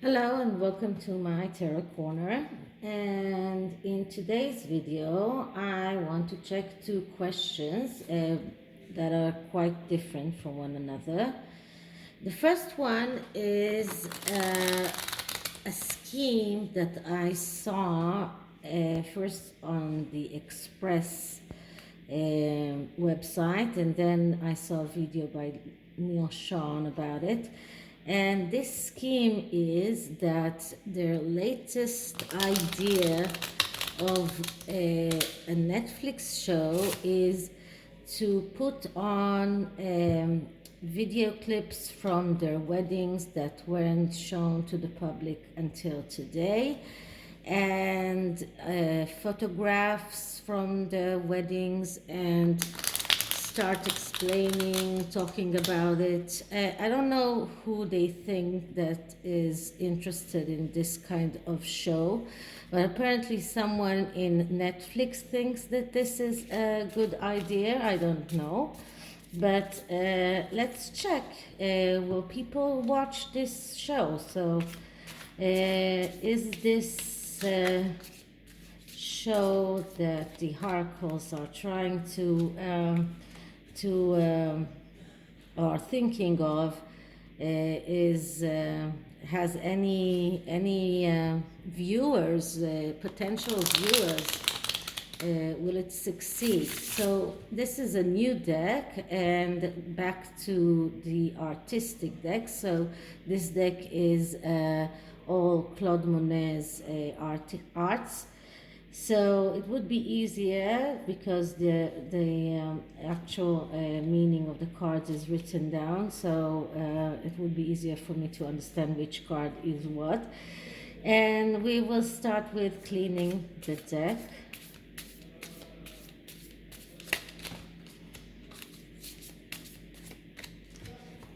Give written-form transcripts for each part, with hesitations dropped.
Hello and welcome to my Tarot Corner. And in today's video, I want to check two questions that are quite different from one another. The first one is a scheme that I saw first on the Express website, and then I saw a video by Neil Sean about it. And this scheme is that their latest idea of a Netflix show is to put on video clips from their weddings that weren't shown to the public until today, and photographs from the weddings, and start explaining, talking about it. I don't know who they think that is interested in this kind of show, but apparently someone in Netflix thinks that this is a good idea. I don't know. But let's check. Will people watch this show? So is this show that the Harkles are trying to or thinking of is has any viewers, potential viewers? Will it succeed? So this is a new deck, and back to the artistic deck. So this deck is all Claude Monet's arts. So it would be easier because the actual meaning of the cards is written down. So it would be easier for me to understand which card is what. And we will start with cleaning the deck.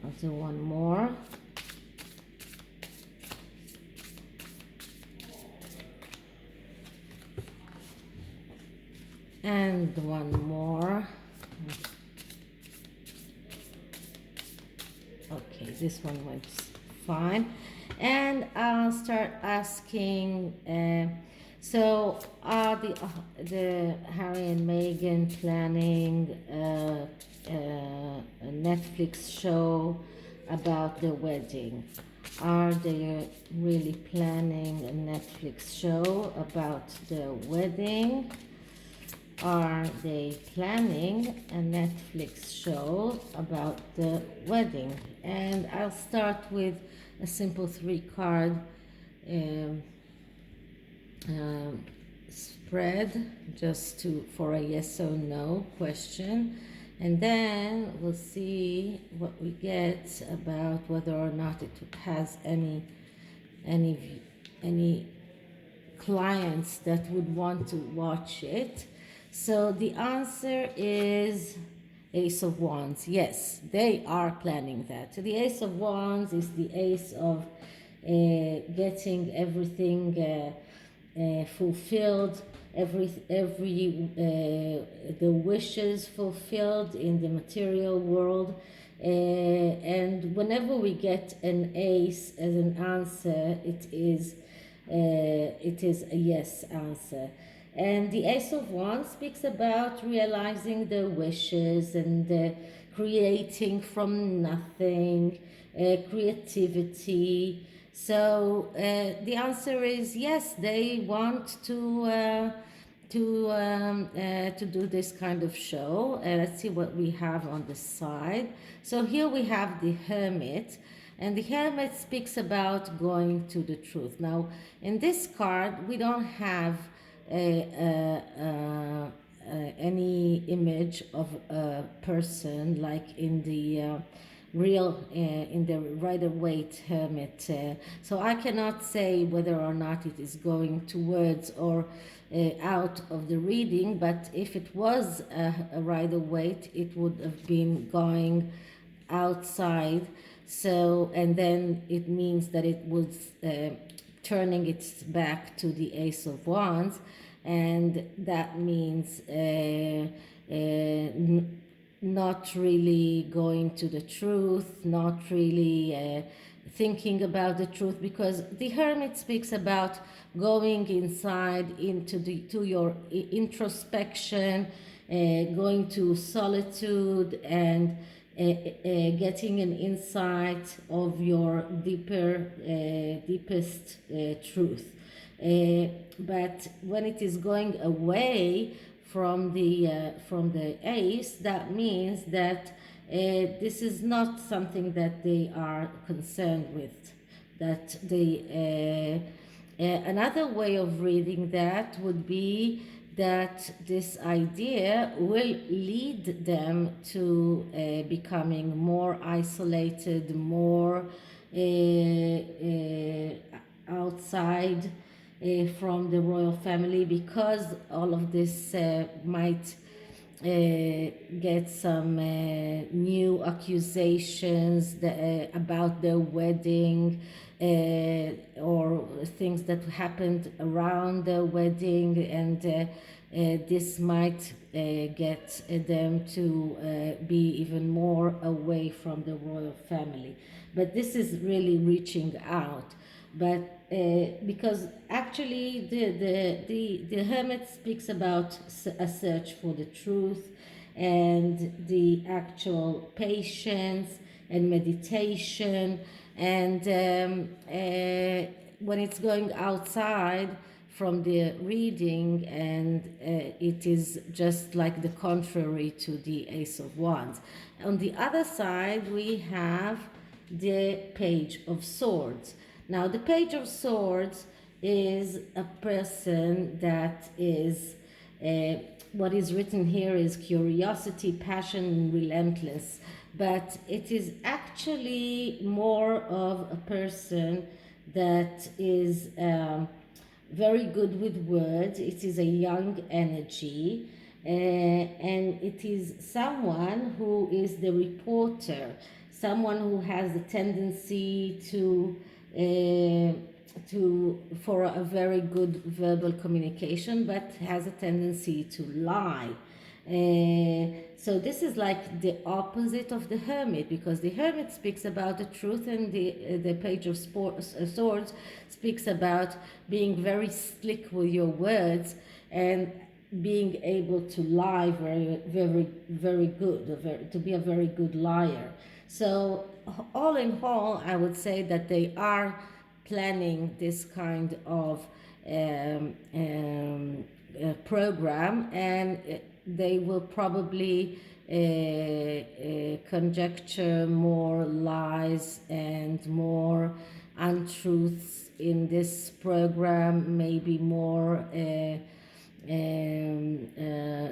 I'll do one more. And one more. Okay, this one went fine. And I'll start asking, so are the Harry and Meghan planning a Netflix show about the wedding? Are they really planning a Netflix show about the wedding? Are they planning a Netflix show about the wedding? And I'll start with a simple 3-card spread, just for a yes or no question, and then we'll see what we get about whether or not it has any clients that would want to watch it. So the answer is Ace of Wands. Yes, they are planning that. So the Ace of Wands is the ace of getting everything fulfilled, the wishes fulfilled in the material world. And whenever we get an ace as an answer, it is a yes answer. And the Ace of Wands speaks about realizing the wishes and creating from nothing, creativity. So the answer is yes, they want to do this kind of show. Let's see what we have on the side. So here we have the Hermit. And the Hermit speaks about going to the truth. Now, in this card, we don't have any image of a person like in the in the Rider-Waite Hermit. So I cannot say whether or not it is going towards or out of the reading, but if it was a Rider-Waite, it would have been going outside. So, and then it means that it was turning its back to the Ace of Wands, and that means not really going to the truth, not really thinking about the truth, because the Hermit speaks about going inside into to your introspection, going to solitude, and getting an insight of your deepest truth. But when it is going away from the ace, that means that this is not something that they are concerned with. That they another way of reading that would be that this idea will lead them to becoming more isolated, more outside from the royal family, because all of this might get some new accusations about their wedding, or things that happened around the wedding, and this might get them to be even more away from the royal family. But this is really reaching out. But because actually the Hermit speaks about a search for the truth, and the actual patience and meditation, and when it's going outside from the reading, and it is just like the contrary to the Ace of Wands. On the other side, we have the Page of Swords. Now, the Page of Swords is a person that is, what is written here is curiosity, passion, and relentless. But it is actually more of a person that is very good with words. It is a young energy, and it is someone who is the reporter, someone who has a tendency for a very good verbal communication, but has a tendency to lie. So this is like the opposite of the Hermit, because the Hermit speaks about the truth, and the Page of Swords speaks about being very slick with your words and being able to lie very good, to be a very good liar. So all in all, I would say that they are planning this kind of program, and they will probably conjecture more lies and more untruths in this program, maybe more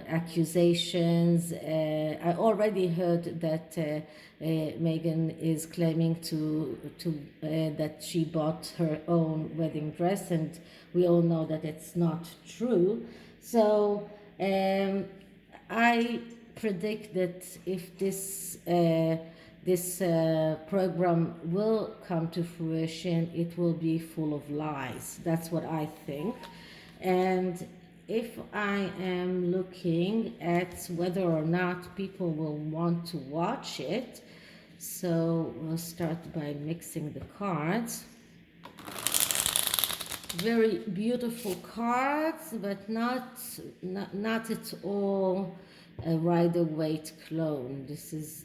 accusations. I already heard that Meghan is claiming that she bought her own wedding dress, and we all know that it's not true. So I predict that if this program will come to fruition, it will be full of lies. That's what I think. And if I am looking at whether or not people will want to watch it, so we'll start by mixing the cards. Very beautiful cards, but not at all a Rider-Waite clone.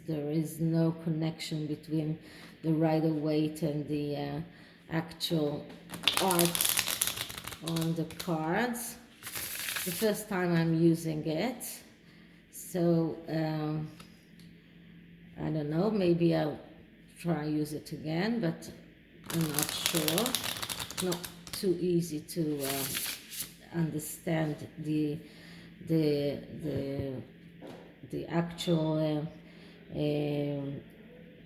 There is no connection between the Rider-Waite and the actual art on the cards. The first time I'm using it, so I don't know, maybe I'll try use it again, but I'm not sure. Not too easy to understand the actual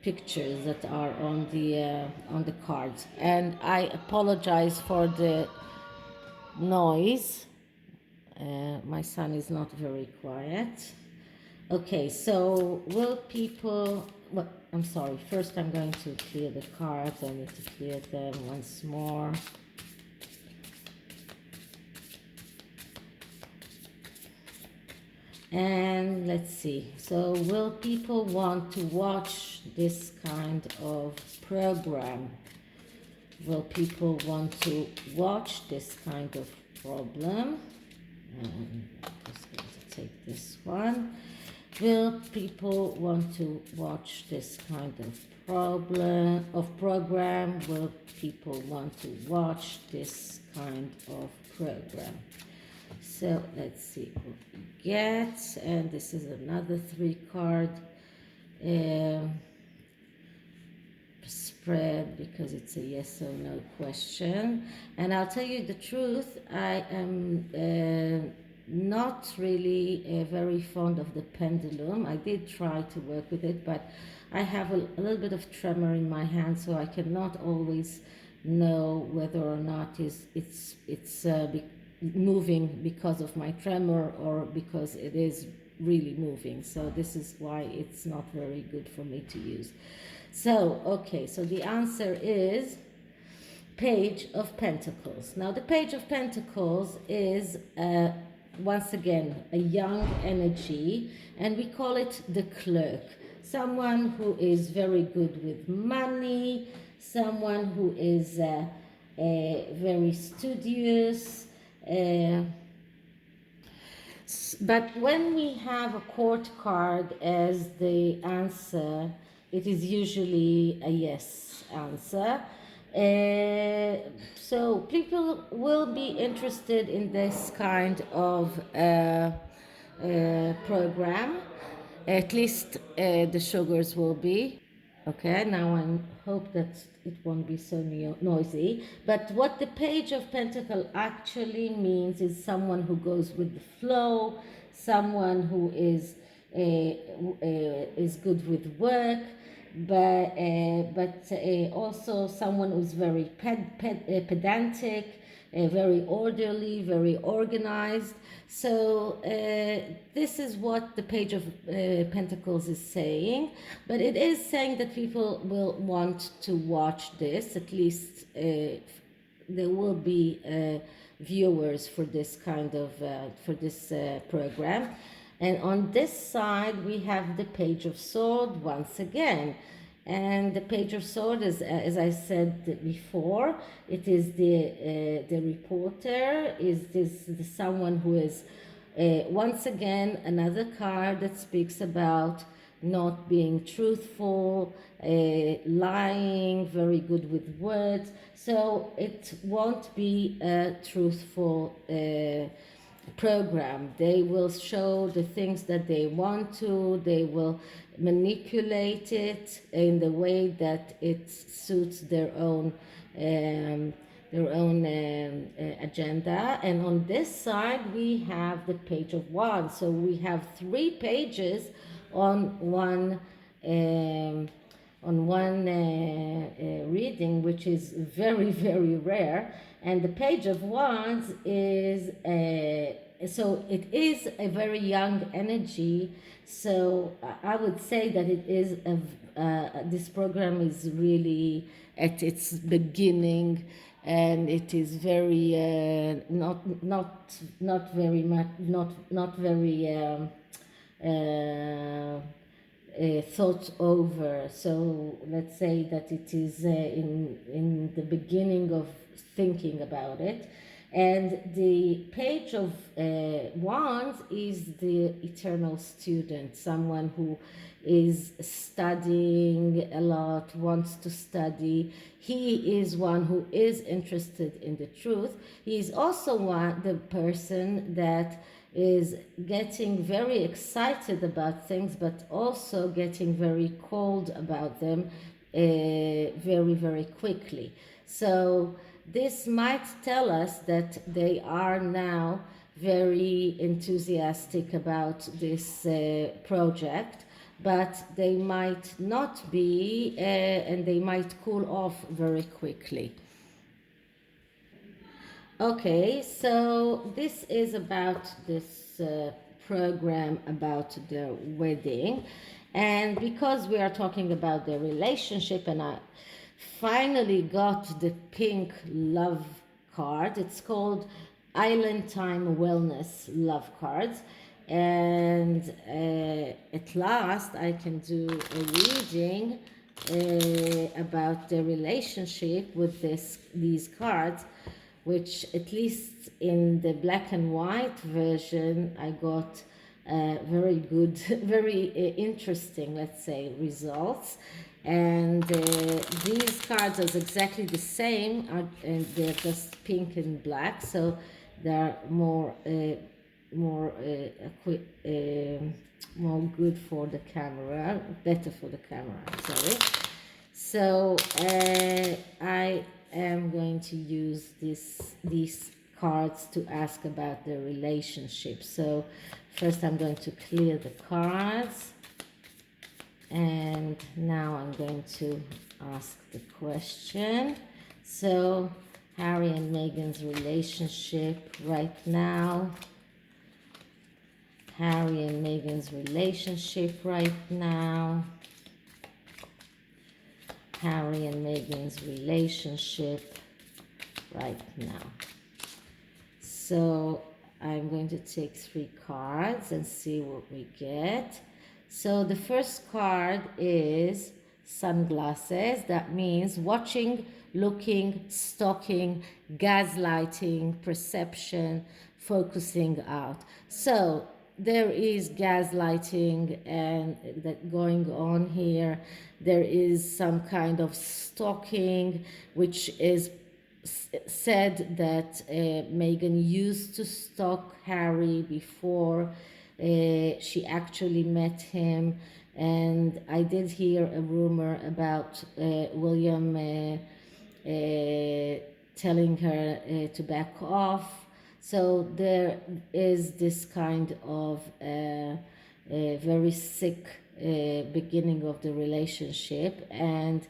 pictures that are on the cards. And I apologize for the noise. My son is not very quiet. Okay, so will people... Well, I'm sorry. First, I'm going to clear the cards. I need to clear them once more. And let's see. So will people want to watch this kind of program? Will people want to watch this kind of problem? I'm just going to take this one. Will people want to watch this kind of program? Will people want to watch this kind of program? So let's see what we get. And this is another 3-card spread, because it's a yes or no question. And I'll tell you the truth, I am not really very fond of the pendulum. I did try to work with it, but I have a little bit of tremor in my hand, so I cannot always know whether or not it's moving because of my tremor or because it is really moving. So this is why it's not very good for me to use. So, okay, so the answer is Page of Pentacles. Now, the Page of Pentacles is, once again, a young energy, and we call it the clerk. Someone who is very good with money, someone who is very studious. But when we have a court card as the answer, it is usually a yes answer. So people will be interested in this kind of program. At least the sugars will be. Okay, now I hope that it won't be so noisy. But what the Page of Pentacle actually means is someone who goes with the flow, someone who is good with work, but also someone who's very pedantic, very orderly, very organized. So this is what the Page of Pentacles is saying, but it is saying that people will want to watch this. At least there will be viewers for this kind of program. And on this side we have the Page of Swords once again. And the Page of Swords is, as I said before, it is the reporter, is the someone who is once again another card that speaks about not being truthful, lying, very good with words. So it won't be a truthful program. They will show the things that they want to, they will manipulate it in the way that it suits their own agenda. And on this side we have the Page of Wands. So we have 3 pages on one reading, which is very, very rare. And the Page of Wands is so it is a very young energy. So I would say that it is this program is really at its beginning, and it is very not very much not very thought over. So let's say that it is in the beginning of thinking about it. And the Page of Wands is the eternal student, someone who is studying a lot, wants to study. He is one who is interested in the truth. He is also the person that is getting very excited about things, but also getting very cold about them very, very quickly. So this might tell us that they are now very enthusiastic about this project, but they might not be, and they might cool off very quickly. Okay, so this is about this program about the wedding. And because we are talking about the relationship, and I finally got the pink love card. It's called Island Time Wellness Love Cards. And at last I can do a reading about the relationship with these cards, which at least in the black and white version I got very good, very interesting, let's say, results. And these cards are exactly the same, and they're just pink and black, so they're more more good for the camera, better for the camera, sorry. So I am going to use these cards to ask about the relationship. So first I'm going to clear the cards, and now I'm going to ask the question. So Harry and Meghan's relationship right now. Harry and Meghan's relationship right now. Harry and Meghan's relationship right now. So I'm going to take 3 cards and see what we get. So the first card is sunglasses. That means watching, looking, stalking, gaslighting, perception, focusing out. So there is gaslighting and that going on here. There is some kind of stalking, which is said that Meghan used to stalk Harry before she actually met him. And I did hear a rumor about William telling her to back off. So there is this kind of very sick beginning of the relationship, and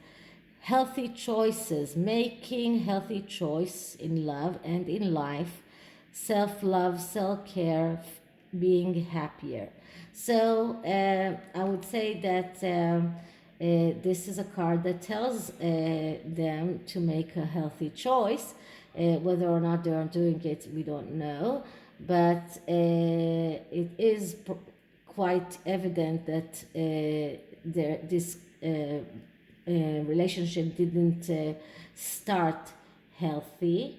healthy choices, making healthy choice in love and in life, self-love, self-care, being happier. So I would say that this is a card that tells them to make a healthy choice. Whether or not they are doing it, we don't know, but it is quite evident that this relationship didn't start healthy.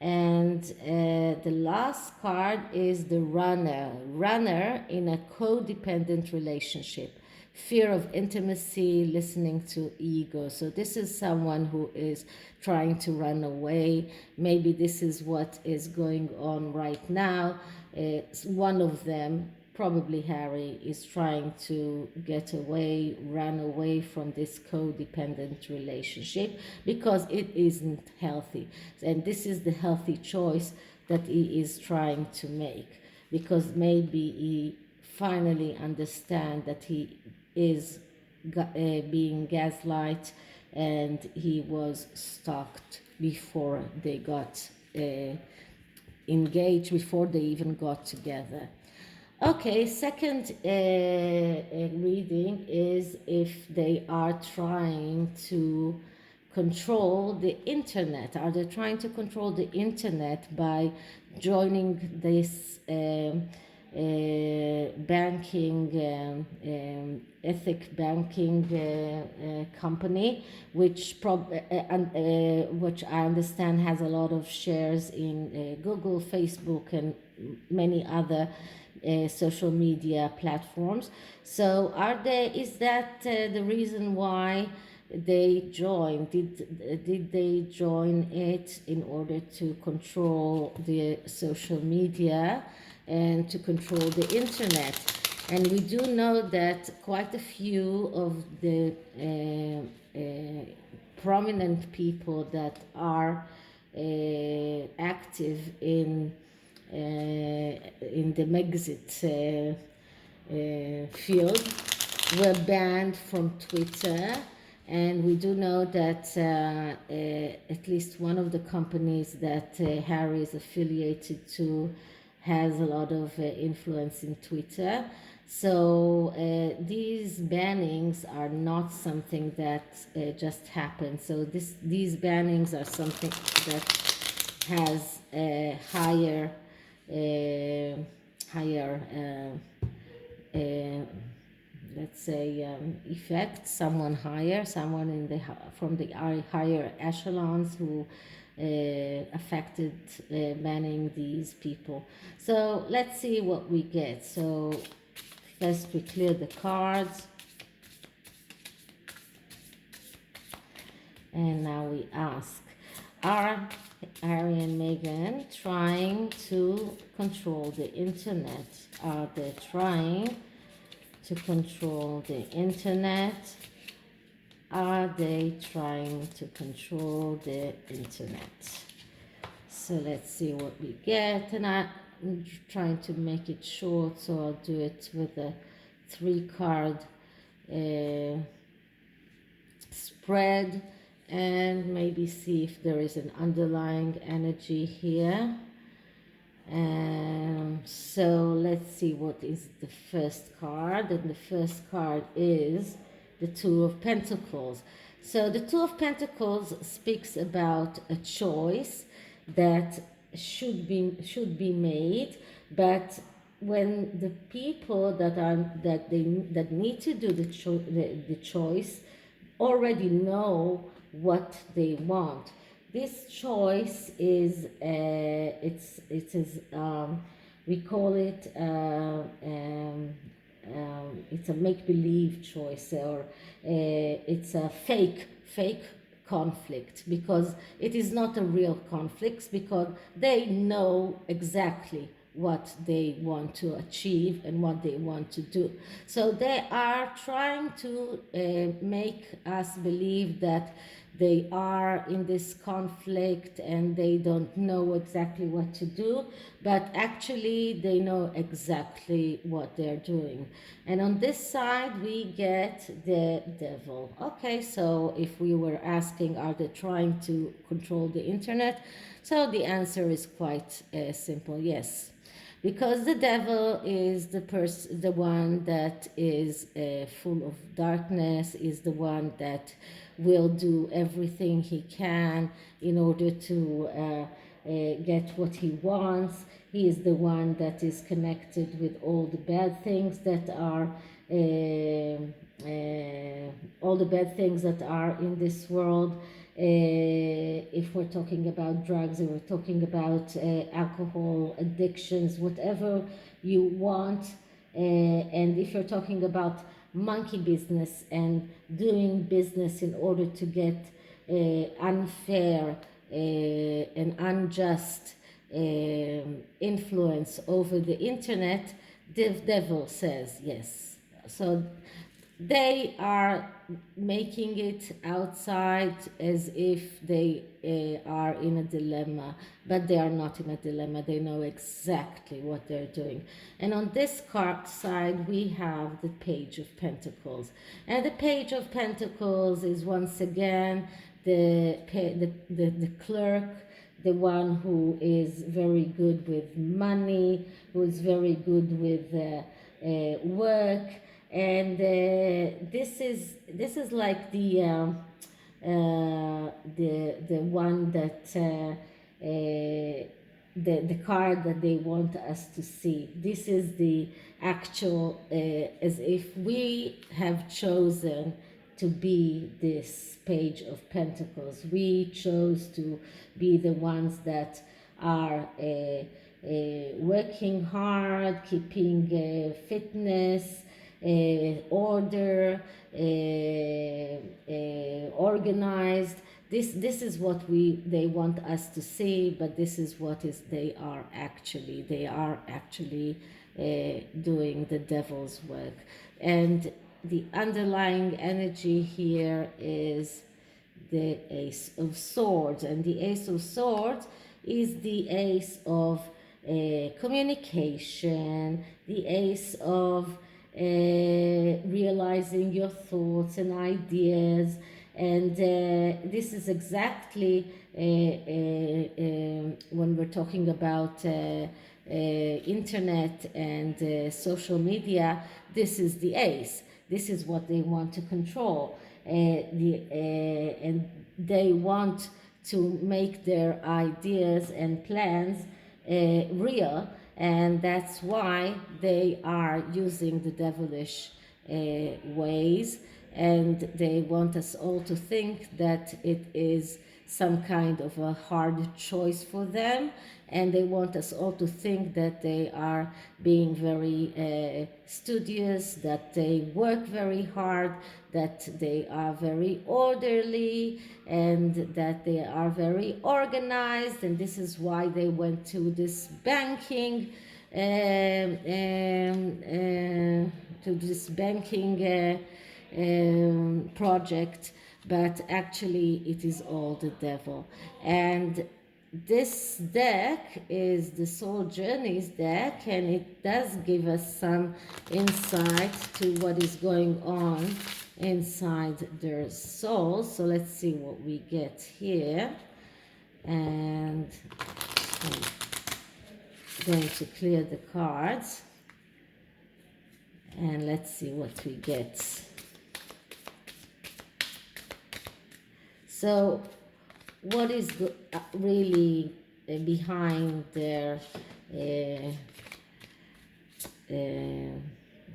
And the last card is the runner in a codependent relationship, fear of intimacy, listening to ego. So this is someone who is trying to run away. Maybe this is what is going on right now. One of them, probably Harry, is trying to get away, run away from this codependent relationship because it isn't healthy. And this is the healthy choice that he is trying to make, because maybe he finally understands that he is being gaslight and he was stalked before they got engaged, before they even got together. Okay, second reading is if they are trying to control the internet. Are they trying to control the internet by joining this banking, ethic banking company, which which I understand has a lot of shares in Google, Facebook, and many other social media platforms. So is that the reason why they joined? Did they join it in order to control the social media and to control the internet? And we do know that quite a few of the prominent people that are active in the Megxit field were banned from Twitter. And we do know that at least one of the companies that Harry is affiliated to has a lot of influence in Twitter. So these bannings are not something that just happened. So these bannings are something that has a higher let's say, effect, someone higher, someone in the from the higher echelons who affected banning these people. So let's see what we get. So first we clear the cards, and now we ask, are Harry and Meghan trying to control the internet? Are they trying to control the internet? Are they trying to control the internet? So let's see what we get. And I'm trying to make it short, so I'll do it with a 3-card spread, and maybe see if there is an underlying energy here. So let's see what is the first card. And the first card is the Two of Pentacles. So the Two of Pentacles speaks about a choice that should be made, but when the people that need to do the choice already know what they want. This choice is we call it it's a make-believe choice, or it's a fake conflict, because it is not a real conflict, because they know exactly what they want to achieve and what they want to do. So they are trying to make us believe that they are in this conflict and they don't know exactly what to do, but actually they know exactly what they're doing. And on this side we get the Devil. Okay, so if we were asking, are they trying to control the internet? So the answer is quite simple, yes. Because the devil is the one that is full of darkness, is the one that will do everything he can in order to get what he wants. He is the one that is connected with all the bad things that are in this world. If we're talking about drugs, if we're talking about alcohol addictions, whatever you want, and if you're talking about monkey business and doing business in order to get unfair and unjust influence over the internet, the devil says yes. So they are making it outside as if they are in a dilemma, but they are not in a dilemma. They know exactly what they're doing. And on this card side, we have the Page of Pentacles. And the Page of Pentacles is once again the clerk, the one who is very good with money, who is very good with work. And this is like the one that the card that they want us to see. This is the actual as if we have chosen to be this Page of Pentacles. We chose to be the ones that are working hard, keeping fitness, order, organized. This is what they want us to see, but this is what they are actually doing the devil's work. And the underlying energy here is the Ace of Swords, and the Ace of Swords is the ace of communication, the ace of realizing your thoughts and ideas. And this is exactly when we're talking about internet and social media, this is the ace. This is what they want to control. And they want to make their ideas and plans real, and that's why they are using the devilish ways, and they want us all to think that it is some kind of a hard choice for them, and they want us all to think that they are being very studious, that they work very hard, that they are very orderly, and that they are very organized, and this is why they went to this banking project, but actually it is all the devil. And this deck is the Soul Journeys deck, and it does give us some insight to what is going on inside their soul. So let's see what we get here. And I'm going to clear the cards, and let's see what we get. So what is really behind their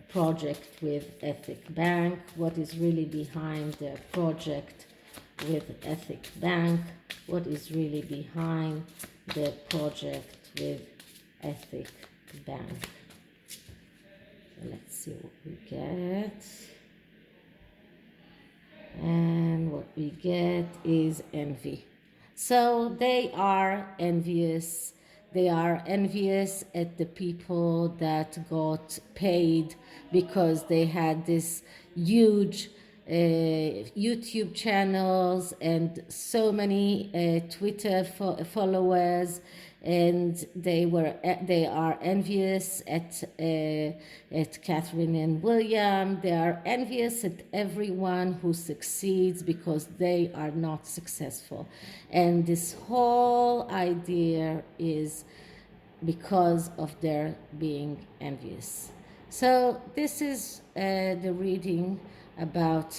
project with Ethic Bank? What is really behind their project with Ethic Bank? What is really behind their project with Ethic Bank? Let's see what we get. And what we get is envy. So they are envious. They are envious at the people that got paid because they had this huge YouTube channels and so many Twitter followers, and they are envious at Catherine and William. They are envious at everyone who succeeds because they are not successful, and this whole idea is because of their being envious. So this is the reading about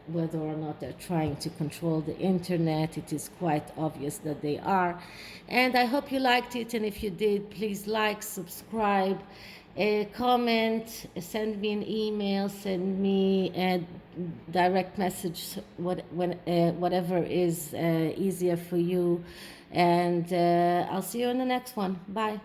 whether or not they're trying to control the internet. It is quite obvious that they are. And I hope you liked it, and if you did, please like, subscribe, comment, send me an email, send me a direct message, whatever is easier for you. And I'll see you in the next one. Bye.